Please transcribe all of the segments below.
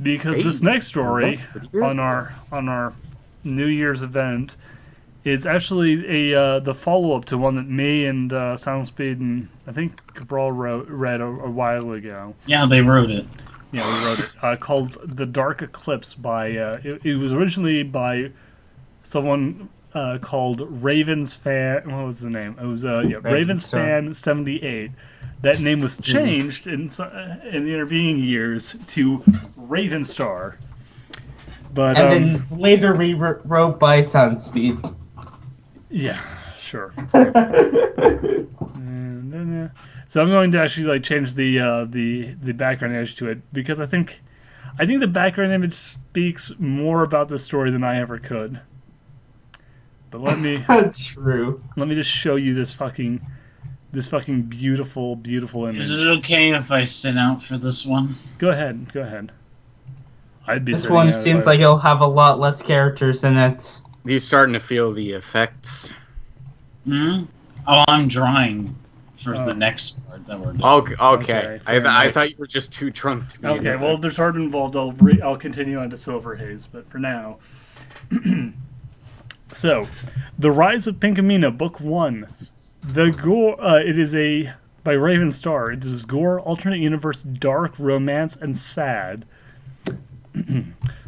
because this next story on our New Year's event is actually the follow up to one that me and Soundspeed and I think Cabral read a while ago. Yeah, they wrote it. Yeah, we wrote it. Called The Dark Eclipse by... it was originally by someone called Ravens Fan... What was the name? It was Ravens Fan 78. That name was changed in the intervening years to Raven Star. But, and then later rewrote by Sunspeed. Yeah, sure. So I'm going to actually change the background image to it because I think the background image speaks more about the story than I ever could. But let me True. Let me just show you this fucking beautiful image. Is it okay if I sit out for this one? Go ahead. I'd be. This one seems like it'll have a lot less characters in it. You starting to feel the effects? Hmm. Oh, I'm drawing for the next part that we're doing. Okay. I thought you were just too drunk to be. Okay, well, if there's art involved, I'll continue on to Silver Haze, but for now. So, The Rise of Pinkamena, Book 1. The gore. It is by Raven Star. It is gore, alternate universe, dark, romance, and sad.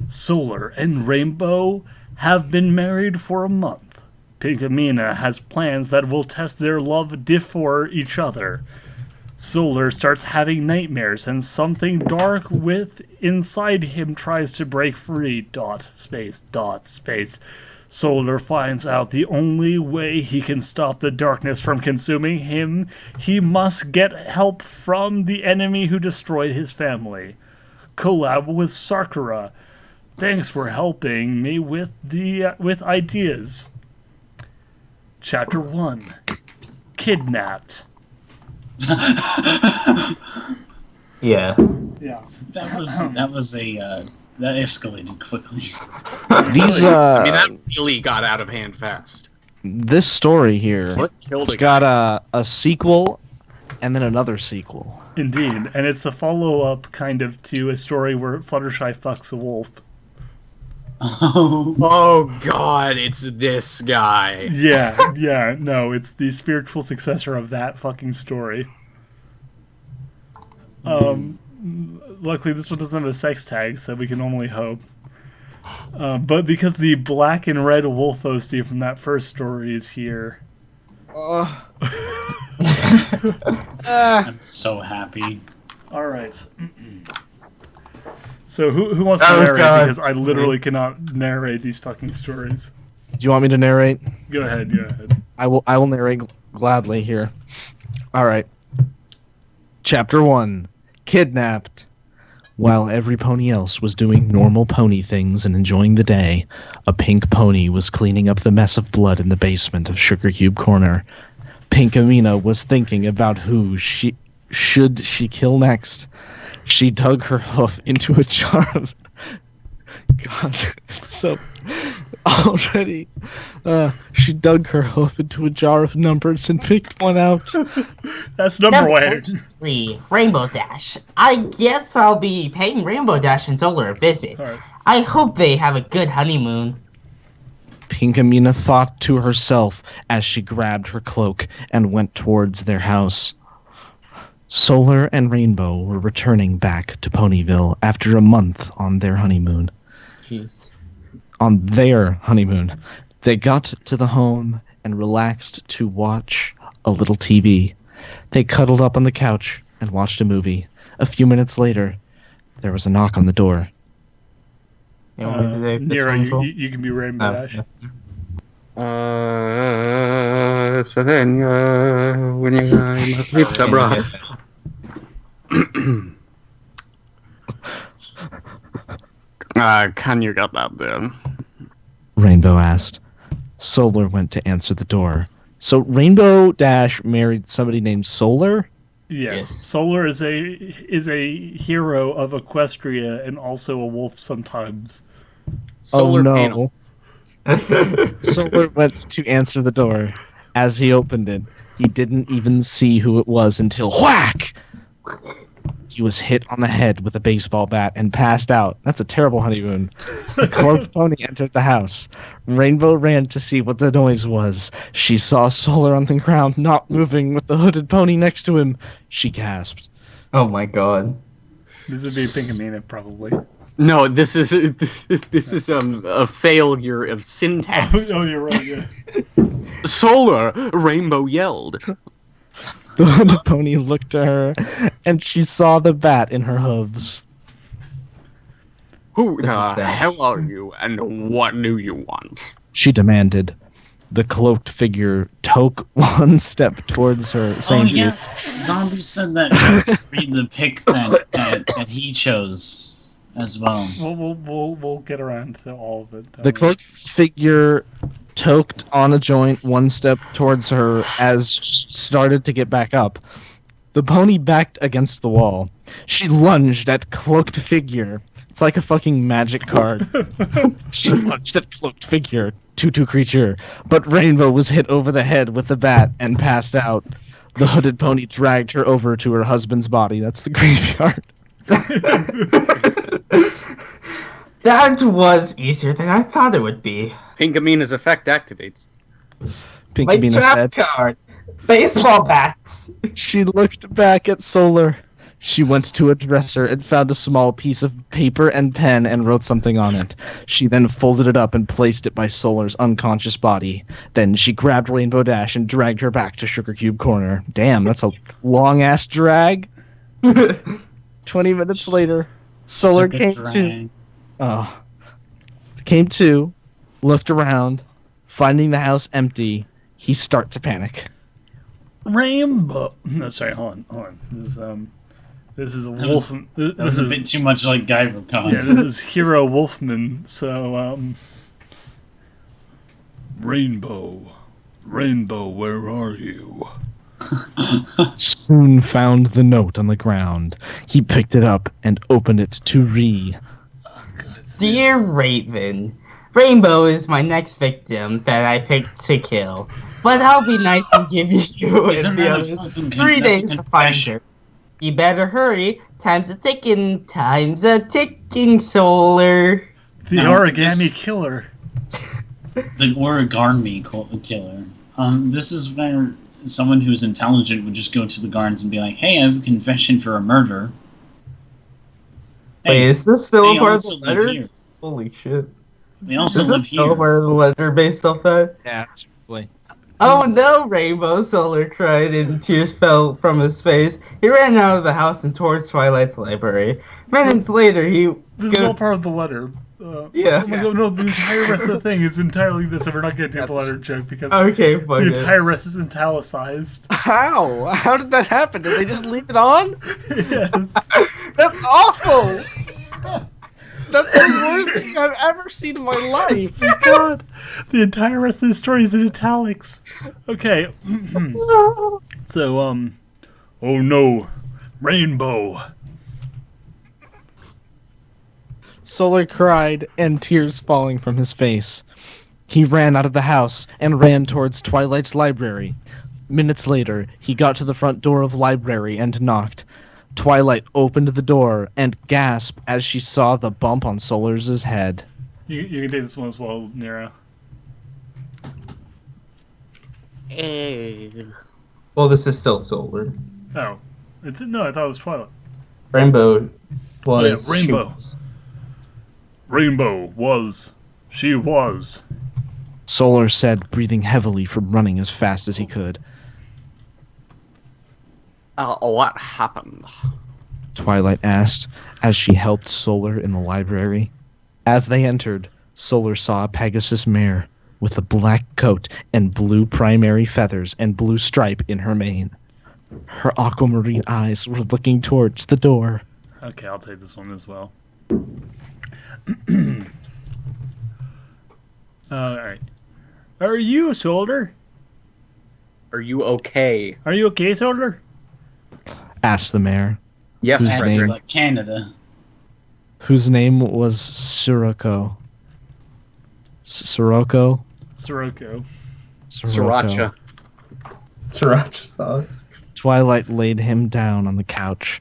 Solar and Rainbow have been married for a month. Pinkamena has plans that will test their love for each other. Solar starts having nightmares and something dark inside him tries to break free. ... Solar finds out the only way he can stop the darkness from consuming him, he must get help from the enemy who destroyed his family. Collab with Sakura. Thanks for helping me with ideas. Chapter 1. Kidnapped. Yeah. That escalated quickly. These I mean, that really got out of hand fast. This story here, it's got a sequel and then another sequel. Indeed, and it's the follow-up kind of to a story where Fluttershy fucks a wolf. Oh God, it's this guy. Yeah, no, it's the spiritual successor of that fucking story. Luckily this one doesn't have a sex tag, so we can only hope. But because the black and red wolf OC from that first story is here. I'm so happy. Alright. So who wants to narrate? Because I literally cannot narrate these fucking stories. Do you want me to narrate? Go ahead. I will narrate gladly here. Alright. Chapter 1. Kidnapped. While every pony else was doing normal pony things and enjoying the day, a pink pony was cleaning up the mess of blood in the basement of Sugar Cube Corner. Pinkamena was thinking about who she should kill next. She dug her hoof into a jar of... God, so... Already, she dug her hoof into a jar of numbers and picked one out. That's number 3, Rainbow Dash. I guess I'll be paying Rainbow Dash and Solar a visit. Right. I hope they have a good honeymoon. Pinkamena thought to herself as she grabbed her cloak and went towards their house. Solar and Rainbow were returning back to Ponyville after a month on their honeymoon. Jeez. On their honeymoon, they got to the home and relaxed to watch a little TV. They cuddled up on the couch and watched a movie. A few minutes later, there was a knock on the door. Nero, you can be Rainbow Dash. Pizza, bro. Can you get that then? Rainbow asked. Solar went to answer the door. So Rainbow Dash married somebody named Solar? Yes. Solar is a hero of Equestria and also a wolf sometimes. Solar panel. Solar went to answer the door. As he opened it, he didn't even see who it was until whack! he was hit on the head with a baseball bat and passed out. That's a terrible honeymoon. The cloaked pony entered the house. Rainbow ran to see what the noise was. She saw Solar on the ground, not moving, with the hooded pony next to him. She gasped. Oh my god. This would be Pinkamena, probably. No, this is a failure of syntax. Oh, you're right, yeah. Solar, Rainbow yelled. The hooded pony looked at her, and she saw the bat in her hooves. Who This is the bad. hell are you, and what do you want? She demanded. The cloaked figure took one step towards her, Oh saying, yeah, Zombie said that. Read the pick that he chose as well. We'll get around to all of it. The cloaked figure toked on a joint one step towards her as she started to get back up. The pony backed against the wall. She lunged at cloaked figure. It's like a fucking magic card. She lunged at cloaked figure, 2/2 creature, but Rainbow was hit over the head with the bat and passed out. The hooded pony dragged her over to her husband's body. That's the graveyard. That was easier than I thought it would be. Pinkamena's effect activates. My Pinkamena trap said. card. Baseball bats. She looked back at Solar. She went to a dresser and found a small piece of paper and pen and wrote something on it. She then folded it up and placed it by Solar's unconscious body. Then she grabbed Rainbow Dash and dragged her back to Sugar Cube Corner. Damn, that's a long-ass drag. 20 minutes later, Solar Took a came to. drag. Oh. Came to, looked around, finding the house empty. He start to panic. Rainbow. No, sorry, hold on. This is a That was- wolf. That was a bit too much like Guyvercon. Yeah, this is Hero Wolfman. So, Rainbow, where are you? Soon found the note on the ground. He picked it up and opened it to read. Dear Raven, Rainbow is my next victim that I picked to kill. But I'll be nice and give you Isn't and the that a others fucking 3 that's days a to find confession. her. You better hurry. Time's a ticking. Solar. The No, origami this- killer. The origami killer. This is where someone who's intelligent would just go to the guards and be like, "Hey, I have a confession for a murder." Wait, is this still they a part of also the live letter? here. Holy shit. They also Is live this still here. part of the letter based off that? Yeah, seriously. Oh no, Rainbow, Solar cried and tears fell from his face. He ran out of the house and towards Twilight's library. Minutes later, he... This is all part of the letter. Yeah. Oh my god, no, the entire rest of the thing is entirely this, and we're not going to do the letter joke because Okay, fuck the it. entire rest is italicized. How? How did that happen? Did they just leave it on? Yes. That's awful! That's the worst thing I've ever seen in my life. Oh my god. The entire rest of the story is in italics. Okay. So, oh no. Rainbow. Solar cried, and tears falling from his face. He ran out of the house and ran towards Twilight's library. Minutes later, he got to the front door of the library and knocked. Twilight opened the door and gasped as she saw the bump on Solar's head. You can take this one as well, Nero. Well, this is still Solar. Oh. No, I thought it was Twilight. Rainbow was... yeah, Rainbow. Rainbow was. She was. Solar said, breathing heavily from running as fast as he could. What happened? Twilight asked as she helped Solar in the library. As they entered, Solar saw a Pegasus mare with a black coat and blue primary feathers and blue stripe in her mane. Her aquamarine eyes were looking towards the door. Okay, I'll take this one as well. Alright. Are you, Soldier? Are you okay? Are you okay, Soldier? Asked the mare, Yes, Whose That's name? Frederick. like Canada. whose name was Sirocco. Sirocco? Sirocco. Sriracha. Sriracha sauce. Twilight laid him down on the couch.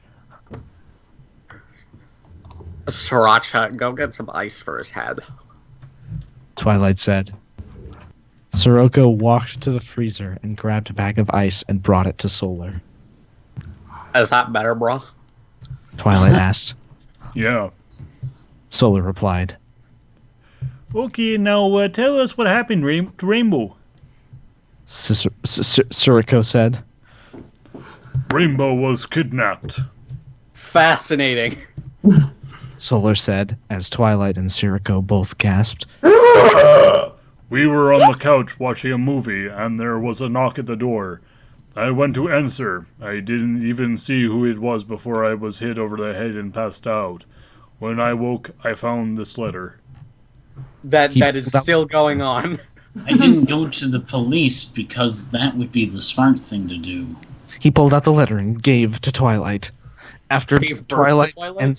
Sriracha, go get some ice for his head. Twilight said. Sirocco walked to the freezer and grabbed a bag of ice and brought it to Solar. Is that better, bro? Twilight asked. Yeah. Solar replied. Okay, now tell us what happened to Rainbow. Sirocco said. Rainbow was kidnapped. Fascinating. Solar said, as Twilight and Sirocco both gasped. We were on the couch watching a movie, and there was a knock at the door. I went to answer. I didn't even see who it was before I was hit over the head and passed out. When I woke, I found this letter. That is still going on. I didn't go to the police because that would be the smart thing to do. He pulled out the letter and gave to Twilight. After Gave birth to Twilight Twilight? and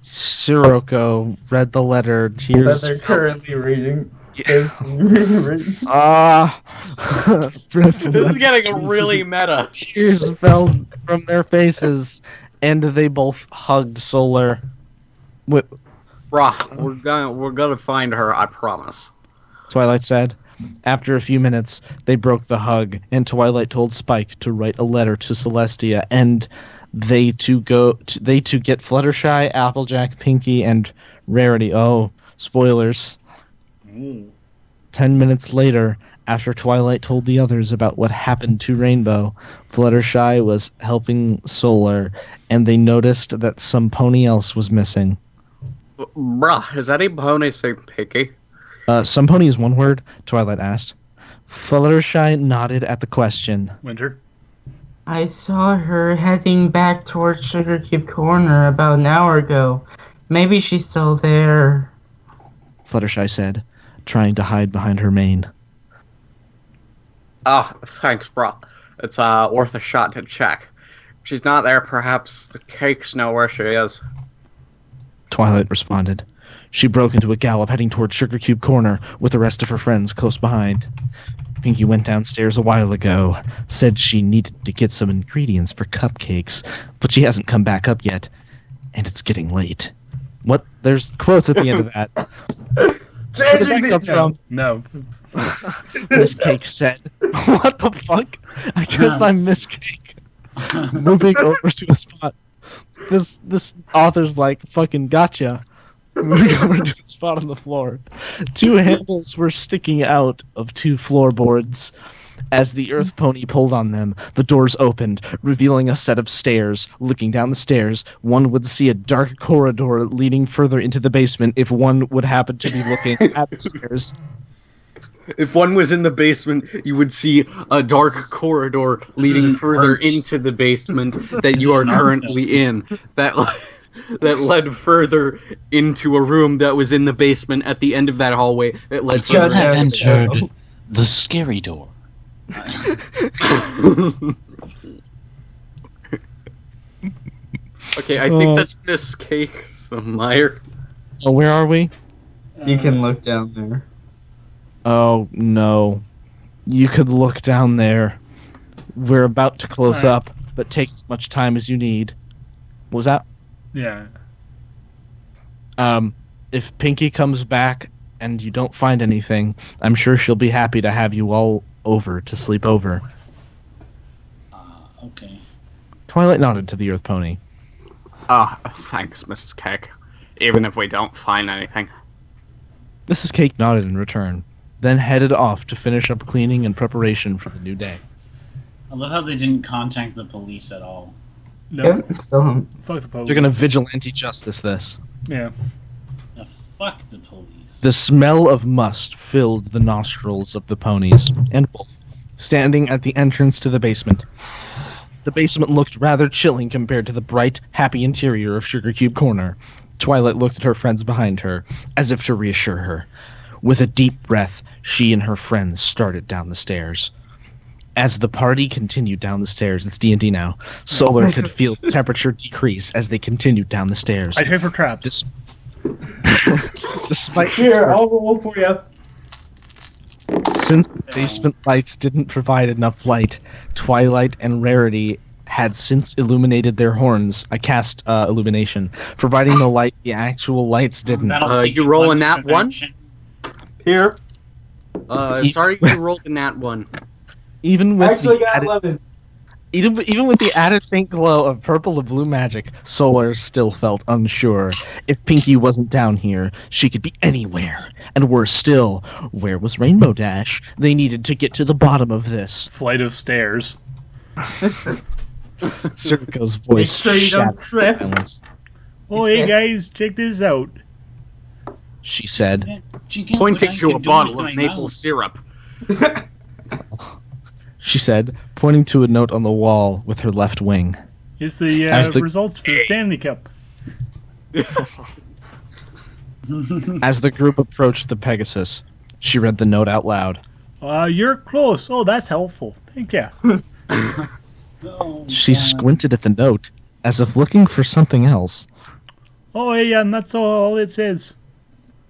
Sirocco read the letter, That tears they're fell. currently reading. This is getting really meta. Tears fell from their faces, and they both hugged Solar. Bruh, we're gonna find her, I promise. Twilight said. After a few minutes, they broke the hug, and Twilight told Spike to write a letter to Celestia, and they to get Fluttershy, Applejack, Pinky, and Rarity. Oh, spoilers. 10 minutes later, after Twilight told the others about what happened to Rainbow, Fluttershy was helping Solar, and they noticed that some pony else was missing. Bruh, is any pony saying picky? Some pony is one word? Twilight asked. Fluttershy nodded at the question. Winter? I saw her heading back towards Sugar Cube Corner about an hour ago. Maybe she's still there. Fluttershy said, trying to hide behind her mane. Thanks, bruh. It's worth a shot to check. If she's not there, perhaps the cakes know where she is. Twilight responded. She broke into a gallop heading toward Sugar Cube Corner with the rest of her friends close behind. Pinky went downstairs a while ago, said she needed to get some ingredients for cupcakes, but she hasn't come back up yet, and it's getting late. What? There's quotes at the end of that. Where did that come from? No. Miss Cake said. What the fuck? I guess I'm Miss Cake. Moving over to a spot. This author's like, fucking gotcha. Moving over to a spot on the floor. Two handles were sticking out of two floorboards. As the Earth Pony pulled on them, the doors opened, revealing a set of stairs. Looking down the stairs, one would see a dark corridor leading further into the basement if one would happen to be looking at the stairs. If one was in the basement, you would see a dark corridor leading further into the basement that you are currently in. That led further into a room that was in the basement at the end of that hallway. That led You further. have entered the scary door. Okay, I think that's Miss Cake Meyer. Oh, where are we? You can look down there. Oh, no. You could look down there. We're about to close up, but take as much time as you need. What was that? Yeah. If Pinky comes back and you don't find anything, I'm sure she'll be happy to have you all over to sleep over. Okay. Twilight nodded to the Earth Pony. Thanks, Mrs. Cake. Even if we don't find anything. Mrs. Cake nodded in return, then headed off to finish up cleaning in preparation for the new day. I love how they didn't contact the police at all. No. Yep, still. Fuck the police. They're gonna vigilante justice this. Yeah. Fuck the police. The smell of must filled the nostrils of the ponies and Wolf, standing at the entrance to the basement. The basement looked rather chilling compared to the bright, happy interior of Sugar Cube Corner. Twilight looked at her friends behind her, as if to reassure her. With a deep breath, she and her friends started down the stairs. As the party continued down the stairs, it's D&D now, Solar could feel the temperature decrease as they continued down the stairs. I trade for traps. Despite Here, I'll roll for you. Since the basement lights didn't provide enough light, Twilight and Rarity had since illuminated their horns. I cast illumination, providing the light the actual lights didn't. That'll take You roll one a nat one? dimension. Here. Sorry you rolled a nat 1. Even with Actually the got added, 11. even with the added faint glow of purple and blue magic, Solar still felt unsure. If Pinky wasn't down here, she could be anywhere. And worse still, where was Rainbow Dash? They needed to get to the bottom of this. Flight of stairs. Circo's voice Make sure you don't shattered trip. silence. Oh, hey guys, check this out. She said, Pointing to a bottle of maple syrup. pointing to a note on the wall with her left wing. It's the, As the- results for the Stanley Cup. As the group approached the Pegasus, she read the note out loud. You're close. Oh, that's helpful. Thank you. She squinted at the note, as if looking for something else. Oh, hey, that's all it says.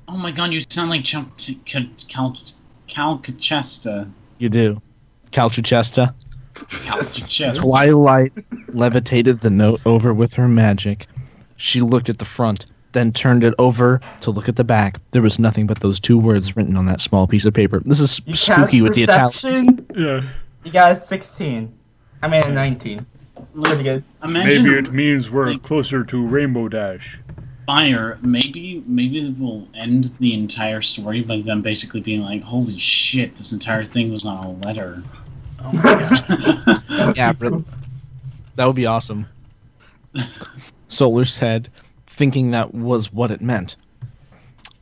Oh my god, you sound like Calcachesta. You do. Calchuchesta. Calcachesta. Twilight levitated the note over with her magic. She looked at the front, then turned it over to look at the back. There was nothing but those 2 words written on that small piece of paper. This is You spooky cast with the italics. perception. Yeah. You got a 16. I mean a 19. Pretty good. Imagine Maybe it means we're closer to Rainbow Dash. fire. Maybe we'll end the entire story by them basically being like, "Holy shit, this entire thing was on a letter." Oh my god. Yeah, but that would be awesome. Solar said, thinking that was what it meant.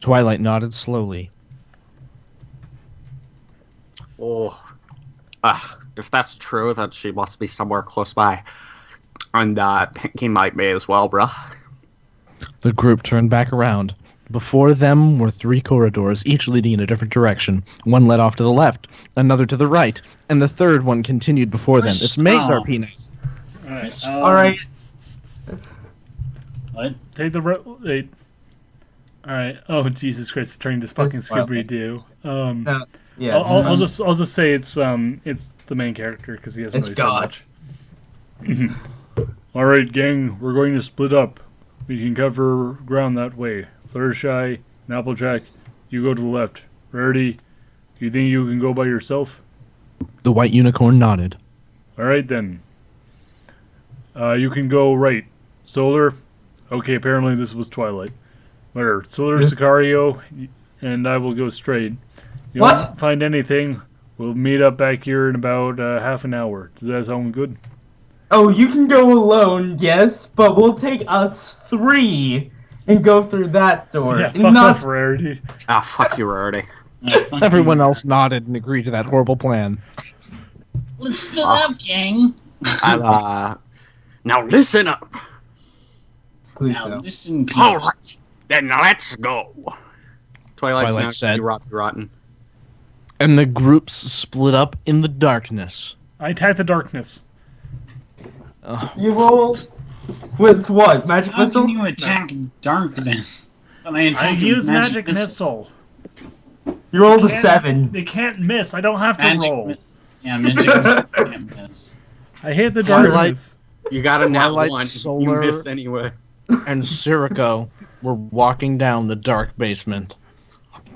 Twilight nodded slowly. Oh, if that's true, then she must be somewhere close by. And Pinky might be as well, bruh. The group turned back around. Before them were 3 corridors, each leading in a different direction. One led off to the left, another to the right, and the third one continued before them. It's maze Oh. RP night. Alright. Alright. What? Take the wait. Alright. Oh, Jesus Christ, turning this fucking This is wild. Scooby-Doo. No, yeah. I'll just say it's the main character because he hasn't It's really God. said much. All right, gang, we're going to split up. We can cover ground that way. Fluttershy and Applejack, you go to the left. Rarity, you think you can go by yourself? The white unicorn nodded. All right then. You can go right. Solar. Okay, apparently this was Twilight. Where Solar, Sicario, and I will go straight. You What? don't find anything, we'll meet up back here in about half an hour. Does that sound good? Oh, you can go alone, yes, but we'll take us 3 and go through that door. Yeah, And fuck not off, Rarity. Ah, fuck you, Rarity. Fuck Everyone you. else nodded and agreed to that horrible plan. Let's split up, gang. Now listen up. Please Now don't. listen, All people. right, then let's go. Twilight's Twilight now said. rotten. And the groups split up in the darkness. I attack the darkness. You roll with what? Magic How missile? can you attack darkness? When I I attack use magic missile. You rolled a Can't- 7. They can't miss. I don't have to Magic roll. mi- Yeah, magic missile can't miss. I hate the Twilight- darkness. You got a nat Twilight, 1. Solar- You miss anyway. And Sirico were walking down the dark basement.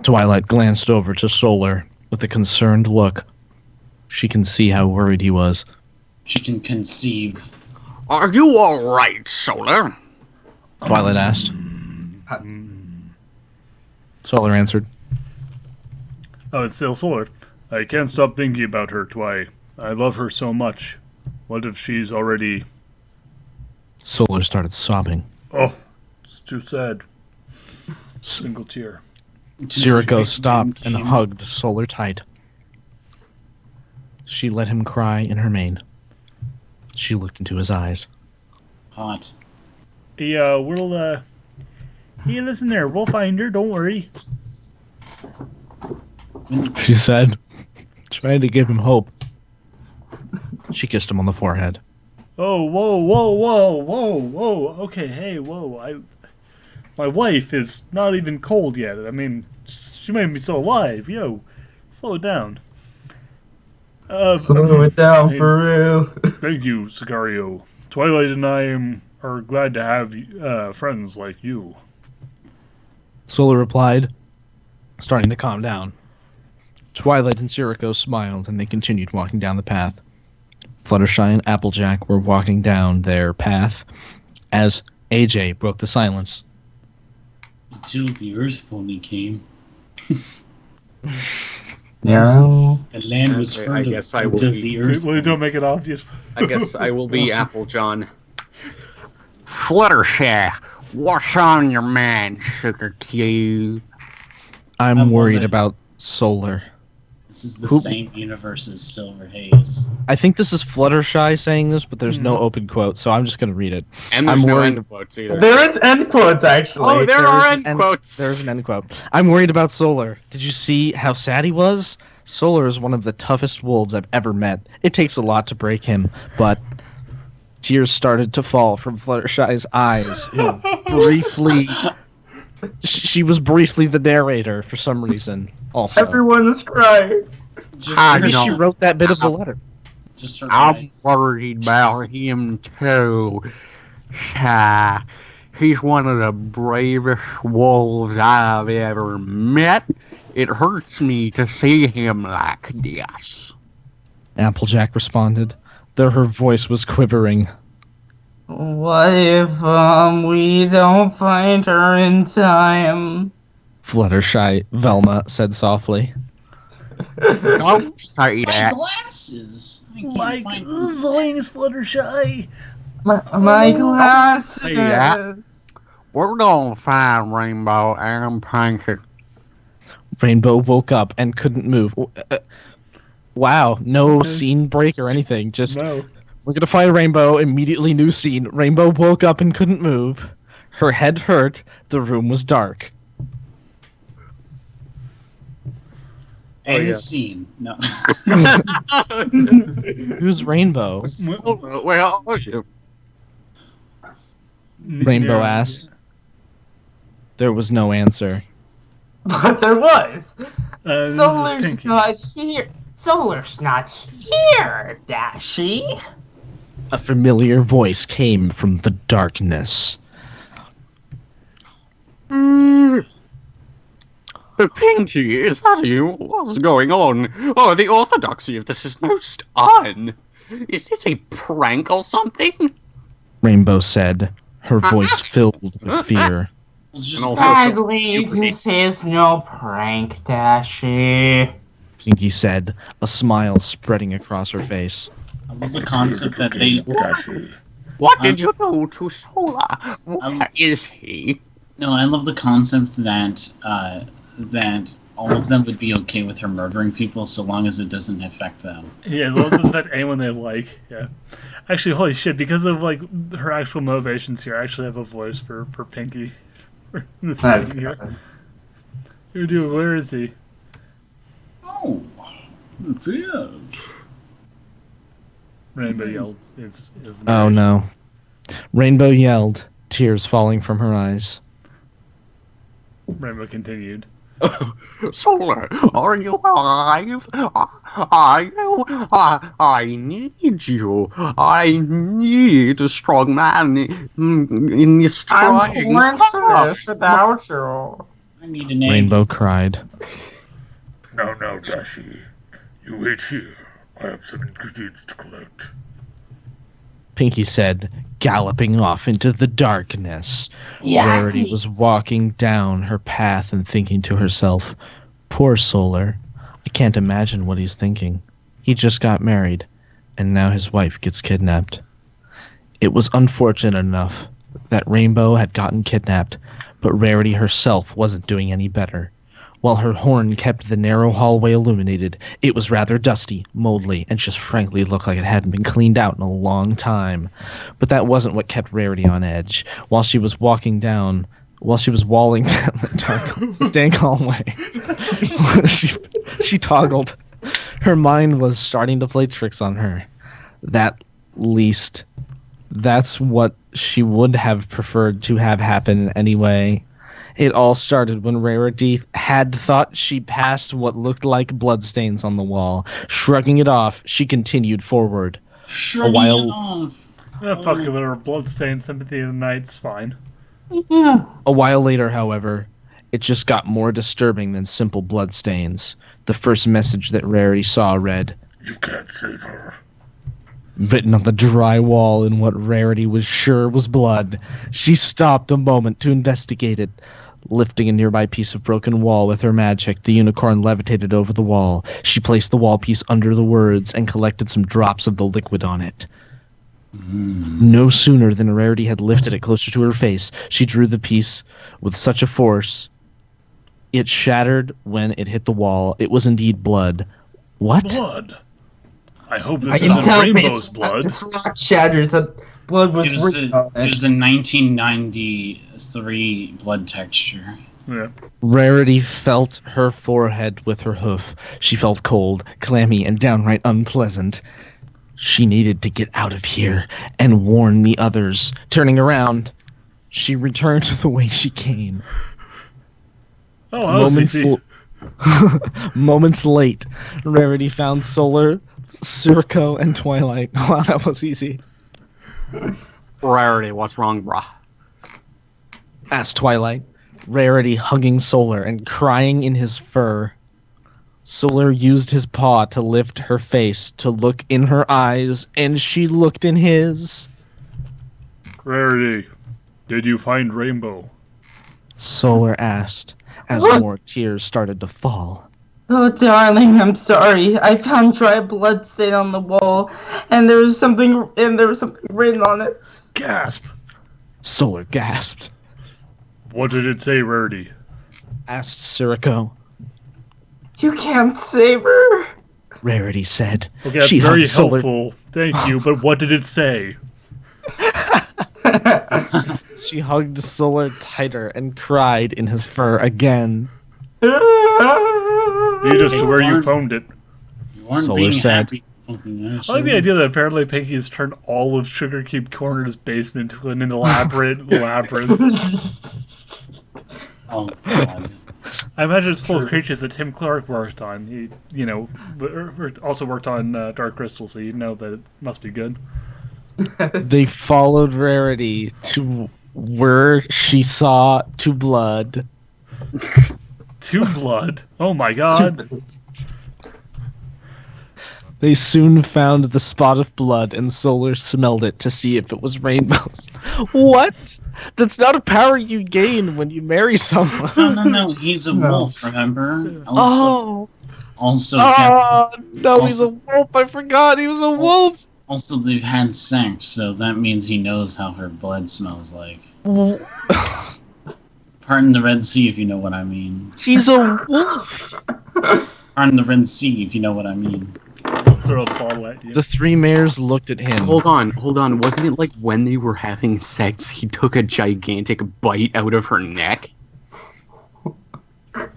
Twilight glanced over to Solar with a concerned look. She can see how worried he was. She can conceive. Are you all right, Solar? Twilight asked. Solar answered. Oh, it's still Solar. I can't stop thinking about her, Twi. I love her so much. What if she's already... Solar started sobbing. Oh, it's too sad. Single tear. Sirico stopped and hugged Solar tight. She let him cry in her mane. She looked into his eyes. Hot. Yeah, hey, listen there. We'll find her. Don't worry. She said, trying to give him hope. She kissed him on the forehead. Oh, whoa. Okay, hey, whoa. My wife is not even cold yet. I mean, she might be still alive. Yo, slow it down. Slow it down hey, for real. Thank you, Sicario. Twilight and I are glad to have friends like you. Solar replied, starting to calm down. Twilight and Sirocco smiled, and they continued walking down the path. Fluttershy and Applejack were walking down their path as AJ broke the silence. Until the Earth Pony came, Yeah. the land was I fertile guess I will until be- the Earth Please don't Pony. make it obvious. I guess I will be Applejohn. Fluttershy, what's on your mind, Sugar Cube? I I'm love worried it. about Solar. This is the Who- same universe as Silver Haze. I think this is Fluttershy saying this, but there's no Mhm. open quote, so I'm just going to read it. And there's I'm no worried- end quotes either. There is end quotes, actually. Oh, there There's are an end quotes. There's an end quote. I'm worried about Solar. Did you see how sad he was? Solar is one of the toughest wolves I've ever met. It takes a lot to break him, but tears started to fall from Fluttershy's eyes, who briefly... She was briefly the narrator for some reason, also. Everyone is crying. Just I Maybe her- she wrote that bit of the letter. just her I'm eyes. worried about him too. He's one of the bravest wolves I've ever met. It hurts me to see him like this. Applejack responded, though her voice was quivering. What if we don't find her in time? Fluttershy, Velma said softly. Don't say My that. glasses! I can't Like, find Zoinks, Fluttershy. My glasses. Yeah. We're gonna find Rainbow and Pinky. Rainbow woke up and couldn't move. Wow, no Okay. scene break or anything. Just, No. we're gonna find Rainbow, immediately new scene. Rainbow woke up and couldn't move. Her head hurt. The room was dark. End yeah. scene. No. Who's Rainbow? Where are you? Rainbow asked. There was no answer. But there was. This is Solar's Pinky. not here. Solar's not here, Dashi. A familiar voice came from the darkness. Pinky, is that you? What's going on? Oh, the orthodoxy of this is most odd. Is this a prank or something? Rainbow said, her voice filled with fear. It's just And also- Sadly, this is no prank, Dashi. Pinky said, a smile spreading across her face. I love the concept that they. What did you do to Solar? Where is he? No, I love the concept that that all of them would be okay with her murdering people so long as it doesn't affect them. Yeah, as long as it doesn't affect anyone they like. Yeah. Actually, holy shit! Because of like her actual motivations here, I actually have a voice for Pinky. The thing here. You do. Where is he? Oh, yeah. Rainbow yelled. Is Oh no. Rainbow yelled, tears falling from her eyes. Rainbow continued. Solar, are you alive? Are you? I need you. I need a strong man in this trying I'm time. pointless without you. I need an egg. Rainbow cried. No, Dashi. You wait here. I have some ingredients to collect. Pinky said, galloping off into the darkness. Yeah, Rarity was walking down her path and thinking to herself, poor Solar. I can't imagine what he's thinking. He just got married, and now his wife gets kidnapped. It was unfortunate enough that Rainbow had gotten kidnapped, but Rarity herself wasn't doing any better. While her horn kept the narrow hallway illuminated, it was rather dusty, moldy, and just frankly looked like it hadn't been cleaned out in a long time. But that wasn't what kept Rarity on edge. While she was walling down the dark, dank hallway, she toggled. Her mind was starting to play tricks on her. That's what she would have preferred to have happen anyway. It all started when Rarity had thought she passed what looked like bloodstains on the wall. Shrugging it off, she continued forward. Shrugging while- it off. Fuck it, whatever. Bloodstained Sympathy of the Night's fine. Yeah. A while later, however, it just got more disturbing than simple bloodstains. The first message that Rarity saw read, You can't save her. written on the dry wall in what Rarity was sure was blood. She stopped a moment to investigate it. Lifting a nearby piece of broken wall with her magic, the unicorn levitated over the wall. She placed the wall piece under the words and collected some drops of the liquid on it. No sooner than Rarity had lifted it closer to her face, she drew the piece with such a force. It shattered when it hit the wall. It was indeed blood. What? Blood. I hope I this can isn't tell Rainbow's blood. This rock shatters. That blood was It was written a on it. 1993 blood texture. Yeah. Rarity felt her forehead with her hoof. She felt cold, clammy, and downright unpleasant. She needed to get out of here and warn the others. Turning around, she returned to the way she came. Oh, that was easy. Moments late, Rarity found Solar, Circo, and Twilight. Wow, that was easy. Rarity, what's wrong, brah? Asked Twilight, Rarity hugging Solar and crying in his fur. Solar used his paw to lift her face to look in her eyes, and she looked in his. Rarity, did you find Rainbow? Solar asked, as more tears started to fall. Oh, darling, I'm sorry. I found dry blood stain on the wall, and there was something written on it. Gasp! Solar gasped. What did it say, Rarity? Asked Circo. You can't save her. Rarity said. Okay, that's She very hugged Solar. helpful. Thank you, but what did it say? She hugged Solar tighter and cried in his fur again. Lead us to where you found it. You weren't Solar being said. happy. Fucking I like the idea that apparently Pinky has turned all of Sugarcube Corner's basement to an elaborate labyrinth. Oh god. I imagine it's full of creatures that Tim Clark worked on. He, also worked on Dark Crystal, so you know that it must be good. They followed Rarity to where she saw to blood. Two blood. Oh my god. They soon found the spot of blood, and Solar smelled it to see if it was rainbows. What? That's not a power you gain when you marry someone. No. He's a wolf, remember? Oh, Also, no, he's a wolf. I forgot he was a wolf. also, they've had sex, so that means he knows how her blood smells like. Pardon the Red Sea, if you know what I mean. He's a wolf. Pardon the Red Sea, if you know what I mean. Throw a bottle at you. The three mayors looked at him. Hold on. Wasn't it like when they were having sex, he took a gigantic bite out of her neck?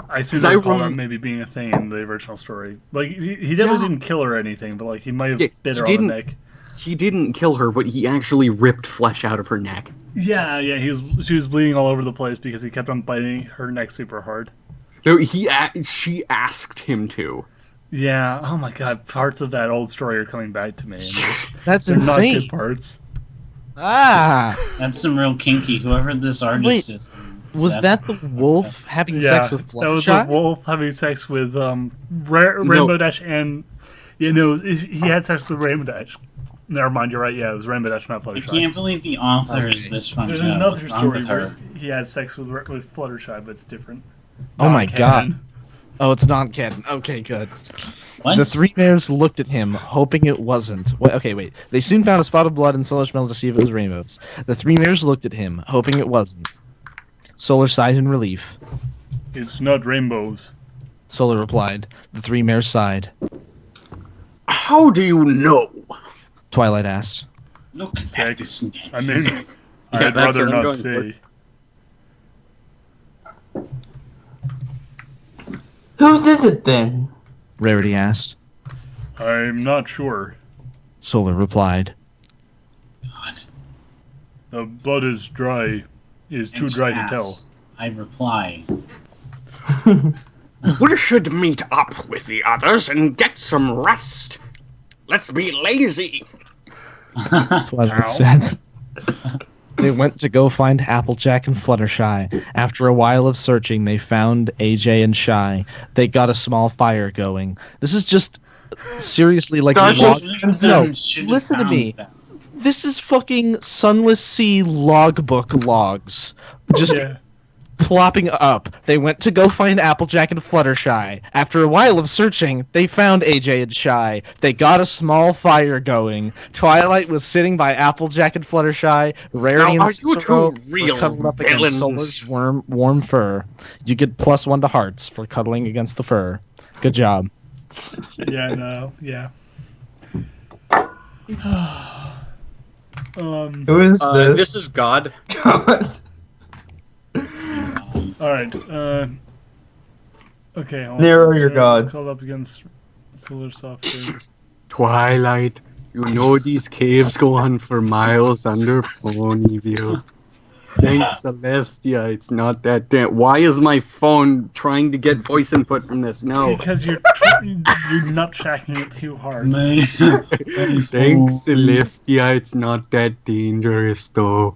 I seem 'Cause I to recall that rem- maybe being a thing in the original story. Like, he definitely didn't kill her or anything, but like he might have Yeah, bit he her on didn't. the neck. He didn't kill her, but he actually ripped flesh out of her neck. Yeah, she was bleeding all over the place because he kept on biting her neck super hard. No, she asked him to. Yeah, oh my god, parts of that old story are coming back to me. And That's they're not insane. good parts. Ah, That's some real kinky. Whoever this artist Wait, is. was that the wolf having Yeah, sex with that was Bloodshot? the wolf having sex with Rainbow Dash and... Yeah, no, he had sex with Rainbow Dash. Never mind, you're right, yeah, it was Rainbow Dash, not I Fluttershy. can't believe the author is this fucked There's up. another What's wrong story with where her? he had sex with Fluttershy, but it's different. Oh my Non-canon. god. Oh, it's not canon. Okay, good. What? The three mayors looked at him, hoping it wasn't. Wait. They soon found a spot of blood and Solar smelled to see if it was rainbows. The three mayors looked at him, hoping it wasn't. Solar sighed in relief. It's not rainbows. Solar replied. The three mayors sighed. How do you know? Twilight asked. Look at Sex. this net. I mean, Yeah, I'd that's rather what I'm not going say. Whose is it then? Rarity asked. I'm not sure. Solar replied. God. The blood is dry. Is too It's dry to ass. tell. I reply. We should meet up with the others and get some rest. Let's be lazy. Twilight said. They went to go find Applejack and Fluttershy. After a while of searching, they found AJ and Shy. They got a small fire going. This is just seriously like Dark log. Crimson No, Should've listen to found me. them. This is fucking Sunless Sea logbook logs. Just Yeah. plopping up. They went to go find Applejack and Fluttershy. After a while of searching, they found AJ and Shy. They got a small fire going. Twilight was sitting by Applejack and Fluttershy. Rarity Now, and are you Cicero two real were cuddled up against villains? Solar's warm fur. You get +1 to hearts for cuddling against the fur. Good job. Yeah, no, yeah. Who is this? This is God. God. Alright, okay, hold on. Narrow your It's god. called up against Solar Software. Twilight, you know these caves go on for miles under Ponyville. Thanks, Celestia. It's not that damn. Why is my phone trying to get voice input from this? No. Because you're nut shacking it too hard. My Thanks, Celestia. It's not that dangerous, though.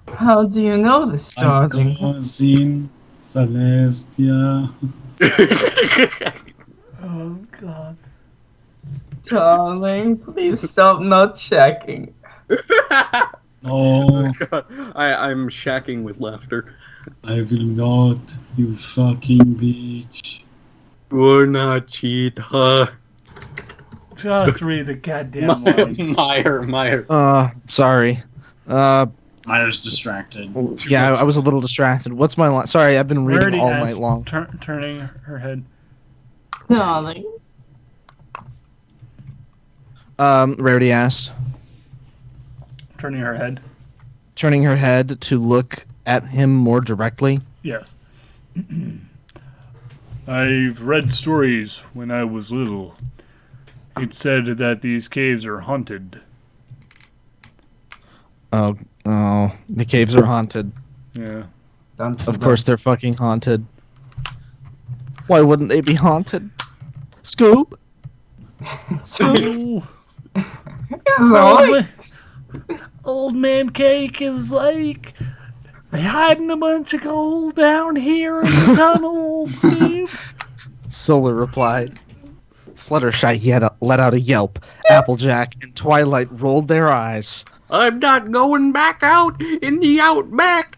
How do you know this, darling? Cousin Celestia. Oh god. Darling, please stop not checking. No, God, I'm shacking with laughter. I will not, you fucking bitch. You're not cheat, huh? Just read the goddamn line. Meyer. Sorry. Myra's distracted. Yeah, I was a little distracted. What's my line? Sorry, I've been reading Rarity all asked, night long. turning her head. Darling. Rarity asked, Turning her head. turning her head to look at him more directly. Yes. I've read stories when I was little. It said that these caves are haunted. Oh, the caves are haunted. Yeah. Of course they're fucking haunted. Why wouldn't they be haunted? Scoop? Oh, Zoinks! old man Cake is like hiding a bunch of gold down here in the tunnels, Steve. Solar replied. Fluttershy let out a yelp. Applejack and Twilight rolled their eyes. I'm not going back out in the outback.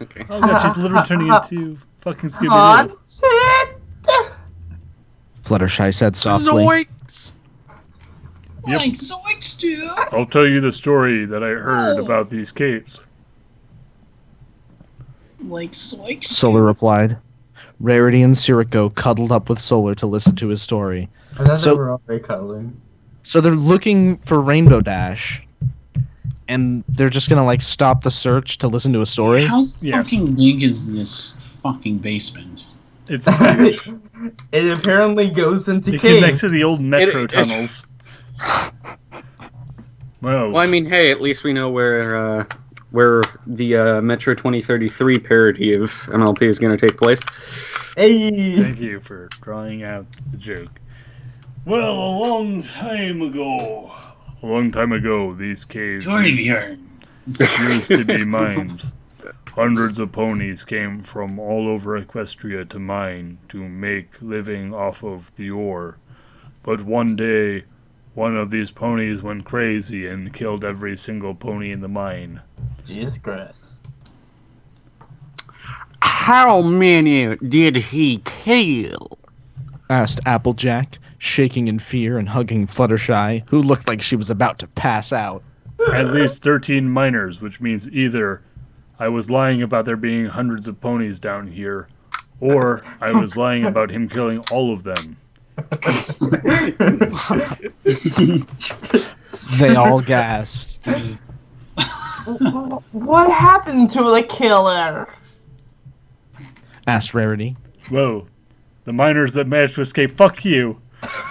Okay. Oh god, she's literally turning into fucking Scooby-Doo. Haunted! Fluttershy said softly. Zoinks! Yep. Like Zoinks, dude. I'll tell you the story that I heard about these caves. Like Zoinks. Solar replied. Rarity and Siriko cuddled up with Solar to listen to his story. I thought So- they were already cuddling. So they're looking for Rainbow Dash. And they're just gonna like stop the search to listen to a story? How Yes. fucking big is this fucking basement? It's huge. It apparently goes into It caves. connects to the old metro it- tunnels. Well, Well, I mean, hey, at least we know where the Metro 2033 parody of MLP is going to take place. Hey! thank you for drawing out the joke. Well, a long time ago, these caves Torbjorn. used to be mines. Hundreds of ponies came from all over Equestria to mine to make living off of the ore. But one day, one of these ponies went crazy and killed every single pony in the mine. Jesus Christ. How many did he kill? Asked Applejack, shaking in fear and hugging Fluttershy, who looked like she was about to pass out. At least 13 miners, which means either I was lying about there being hundreds of ponies down here, or I was lying about him killing all of them. They all gasped. What happened to the killer? Asked Rarity. Whoa, the miners that managed to escape, fuck you.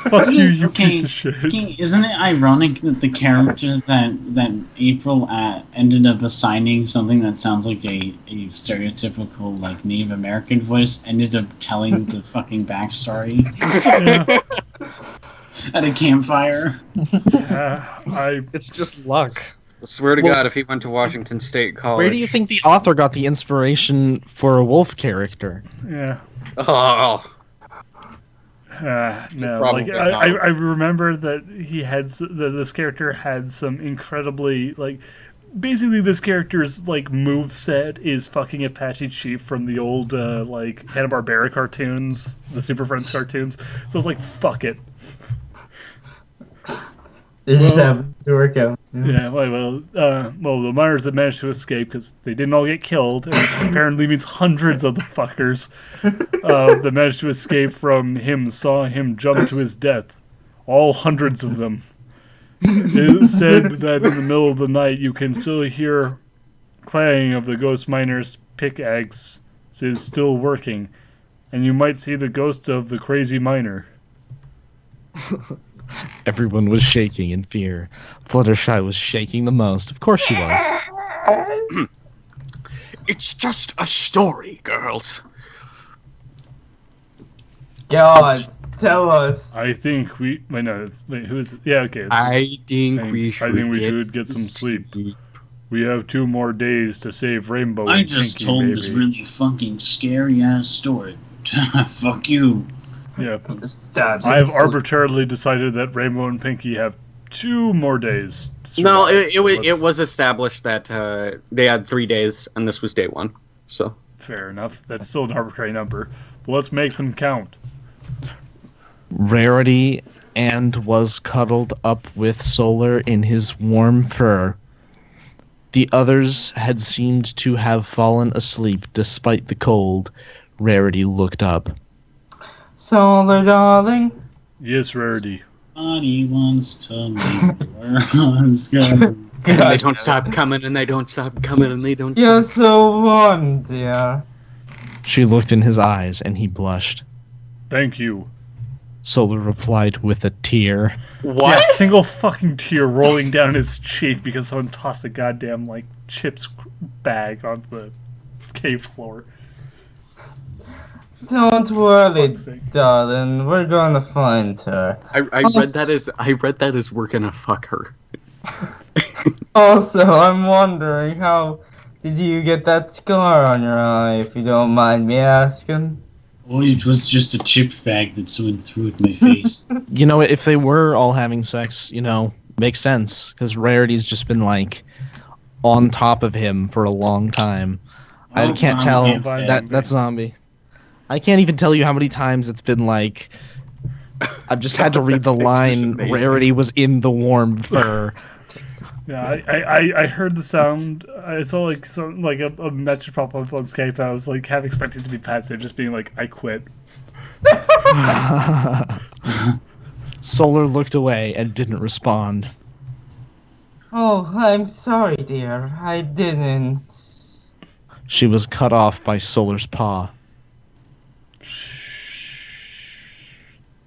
Fuck you, you Okay, piece of shit. okay, isn't it ironic that the character that April ended up assigning something that sounds like a stereotypical like Native American voice ended up telling the fucking backstory Yeah. at a campfire? It's just luck. I swear to Well- God, if he went to Washington State College. Where do you think the author got the inspiration for a wolf character? Yeah. Oh, No, Probably like not. I remember that he had that this character had some incredibly like basically this character's like move set is fucking Apache Chief from the old like Hanna-Barbera cartoons, the Super Friends cartoons. So I was like, fuck it. It just Well- happened to work out. Yeah, well, the miners that managed to escape because they didn't all get killed, and this apparently means hundreds of the fuckers that managed to escape from him saw him jump to his death. All hundreds of them. It said that in the middle of the night you can still hear clanging of the ghost miner's pickaxe is still working, and you might see the ghost of the crazy miner. Everyone was shaking in fear. Fluttershy was shaking the most. Of course she was. It's just a story, girls. God, tell us. I think we. Wait, no, it's. Wait, who is it? Yeah, okay. It's, I think I we should. think we should get some sleep. We have 2 more days to save Rainbow. I and just Pinky, told baby. this really fucking scary ass story. Fuck you. Yeah. Stop. I have arbitrarily decided that Rainbow and Pinky have 2 more days. To no, survive, it so it was established that they had 3 days, and this was day 1. So fair enough. That's still an arbitrary number. But let's make them count. Rarity and was cuddled up with Solar in his warm fur. The others had seemed to have fallen asleep despite the cold. Rarity looked up. Solar darling. Yes, Rarity. Somebody wants to make the world go. and they don't stop coming, and they don't stop coming, and they don't. You're so warm, dear. She looked in his eyes, and he blushed. Thank you. Solar replied with a tear. What? Yeah, single fucking tear rolling down his cheek because someone tossed a goddamn, like, chips bag onto the cave floor. Don't worry, Fuck's sake. darling. We're gonna find her. I read that as we're gonna fuck her. Also, I'm wondering how did you get that scar on your eye, if you don't mind me asking? Oh, it was just a chip bag that someone threw at my face. You know, if they were all having sex, you know, makes sense. Because Rarity's just been, like, on top of him for a long time. I Oh, can't zombie, tell. I'm dead. That's zombie. I can't even tell you how many times it's been, like... I've just had to read the It's just line, amazing. Rarity was in the warm fur. Yeah, I heard the sound. I saw like a message pop up on Skype. And I was like half expecting it to be passive, just being like, "I quit." Solar looked away and didn't respond. Oh, I'm sorry, dear. I didn't. She was cut off by Solar's paw.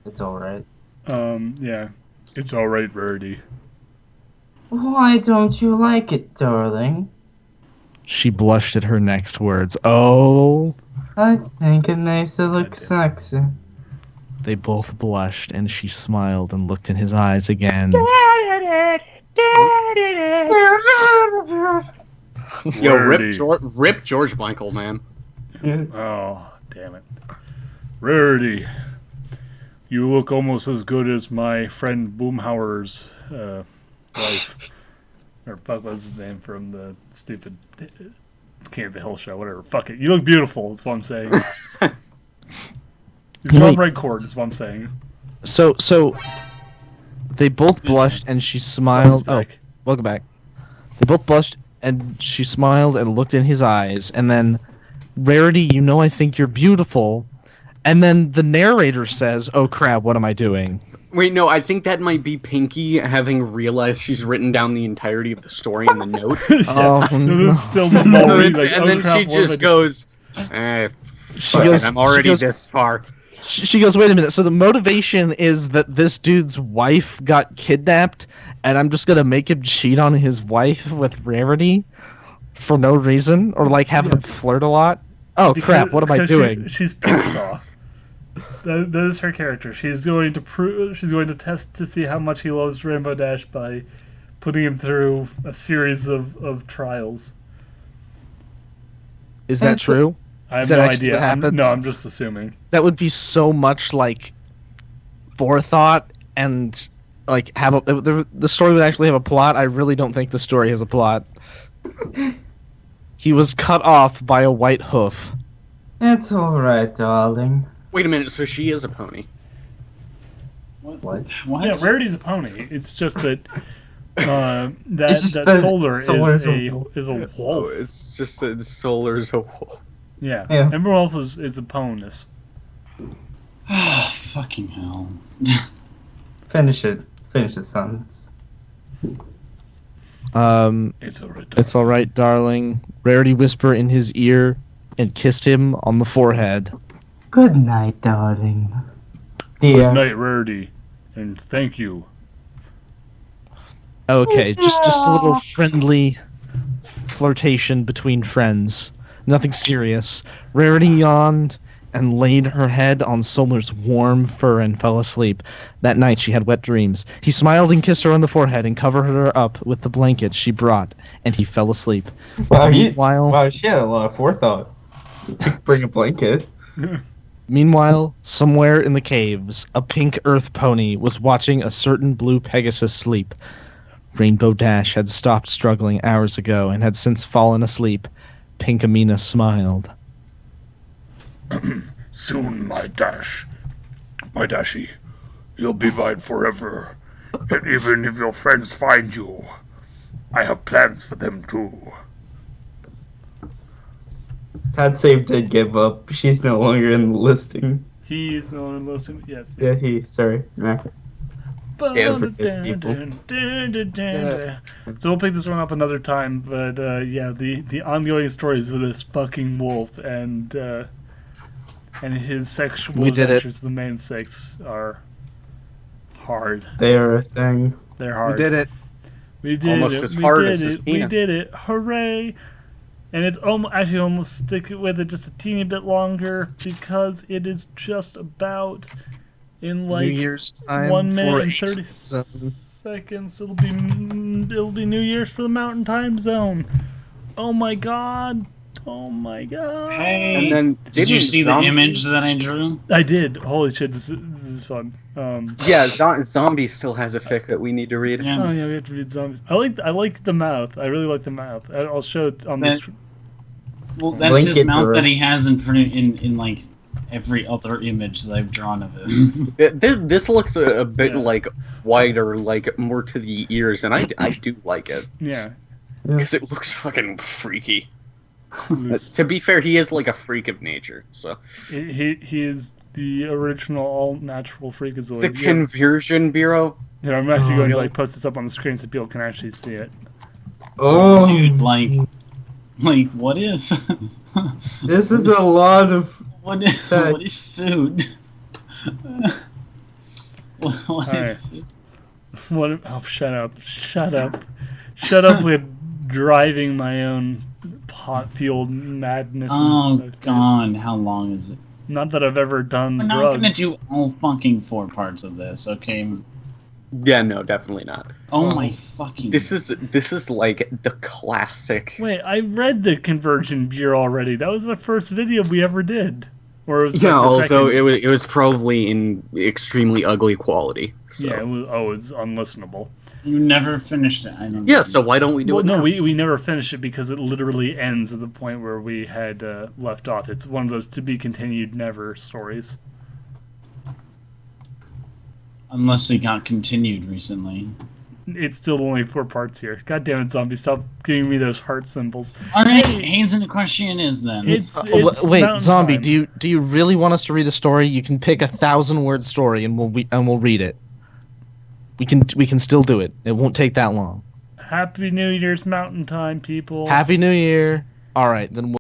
It's alright. Yeah, it's all right, Rarity. Why don't you like it, darling? She blushed at her next words. Oh! I think it makes it look Goddamn. sexy. They both blushed, and she smiled and looked in his eyes again. Yo, Rarity. rip George Michael, man. Oh, damn it, Rarity. You look almost as good as my friend Boomhauer's wife. Or fuck, what's his name from the stupid King of the Hill show? Whatever. Fuck it. You look beautiful. That's what I'm saying. He's on Wait. red cord. That's what I'm saying. So they both blushed, and she smiled. Oh, Back. welcome back. They both blushed, and she smiled and looked in his eyes, and then, Rarity, you know I think you're beautiful. And then the narrator says, "Oh crap, what am I doing?" Wait, no, I think that might be Pinky having realized she's written down the entirety of the story in the note. Oh, And no. then still the moment, like, and oh, then crap, she what have I just done? goes, She "Fuck it, goes, I'm already she goes, this far." She goes, wait a minute. So the motivation is that this dude's wife got kidnapped, and I'm just gonna make him cheat on his wife with Rarity for no reason, or like have them flirt a lot. Oh crap! What am I Because doing? She's Pigsaw. That is her character. She's going to prove. She's going to test to see how much he loves Rainbow Dash by putting him through a series of trials. Is that true? I have Is that no actually idea. what happens? I'm just assuming. That would be so much like forethought and like have the story would actually have a plot. I really don't think the story has a plot. He was cut off by a white hoof. It's alright, darling. Wait a minute, so she is a pony. What? What? Yeah, Rarity's a pony. It's just that It's just that that Solar Solar's is a wolf. Oh, it's just that Solar's a wolf. Yeah. Yeah. Everyone else is a ponus. Fucking hell. Finish it. Finish the sentence. It's alright. It's all right, darling. Rarity whisper in his ear and kissed him on the forehead. Good night, darling. Good Dear. night, Rarity, and thank you. Okay, just a little friendly flirtation between friends. Nothing serious. Rarity yawned and laid her head on Solar's warm fur and fell asleep. That night she had wet dreams. He smiled and kissed her on the forehead and covered her up with the blanket she brought, and he fell asleep. Meanwhile, She had a lot of forethought. Bring a blanket. Meanwhile, somewhere in the caves, a pink earth pony was watching a certain blue Pegasus sleep. Rainbow Dash had stopped struggling hours ago and had since fallen asleep. Pinkamena smiled. Soon, my Dashy, you'll be mine forever. And even if your friends find you, I have plans for them too. Had Save did give up. She's no longer in the listing. He is no one listening. Yes. Yeah, sorry. Nah. Yeah, So we'll pick this one up another time, but yeah, the ongoing stories of this fucking wolf and his sexual We did it. adventures, the main six, are hard. They are a thing. They're hard. We did it. We did Almost it. as We hard did as his it. We penis. did it. Hooray! And it's actually almost stick with it just a teeny bit longer because it is just about in like New Year's time 1 minute for and 8 30 zone. seconds. It'll be New Year's for the Mountain Time Zone. Oh my god! Oh my god! Hey, And then did you didn't see the zombie- image that I drew? I did. Holy shit! This is fun. Yeah, Zombie still has a fic that we need to read. Yeah. Oh yeah, we have to read zombies. I like the mouth. I really like the mouth. I'll show it on this. Well, that's Blink his it, mouth bro. that he has in like every other image that I've drawn of him. This looks a bit Yeah. like wider, like more to the ears, and I do like it Yeah. because it looks fucking freaky. Loose. To be fair, he is like a freak of nature. So He is the original all natural freakazoid. the Conversion Bureau. Yeah, I'm actually going to no. like post this up on the screen so people can actually see it. Oh, Dude, like what if? this is a lot of. What if? That- What if food? what Alright. if? What? Oh, shut up! Shut up! Shut up with driving my own pot-fueled madness. Oh and- god, how long is it? Not that I've ever done We're not drugs. gonna do all fucking 4 parts of this, okay? Yeah, no, definitely not. Oh my fucking. This is like the classic. Wait, I read the Conversion Bureau already. That was the first video we ever did. Or it was Yeah, like the although second. it was probably in extremely ugly quality. So. Yeah, it was unlistenable. You never finished it. I don't. Yeah, so why don't we do Well, it no, now? we never finished it because it literally ends at the point where we had left off. It's one of those to be continued never stories. Unless it got continued recently. It's still only 4 parts here. God damn it, zombie! Stop giving me those heart symbols. All right, Hey. Hazen, the question is then. It's Wait, Mountain zombie, Time. do you really want us to read a story? You can pick 1,000-word story and we'll read it. We can still do it. It won't take that long. Happy New Year's Mountain Time, people. Happy New Year. All right, then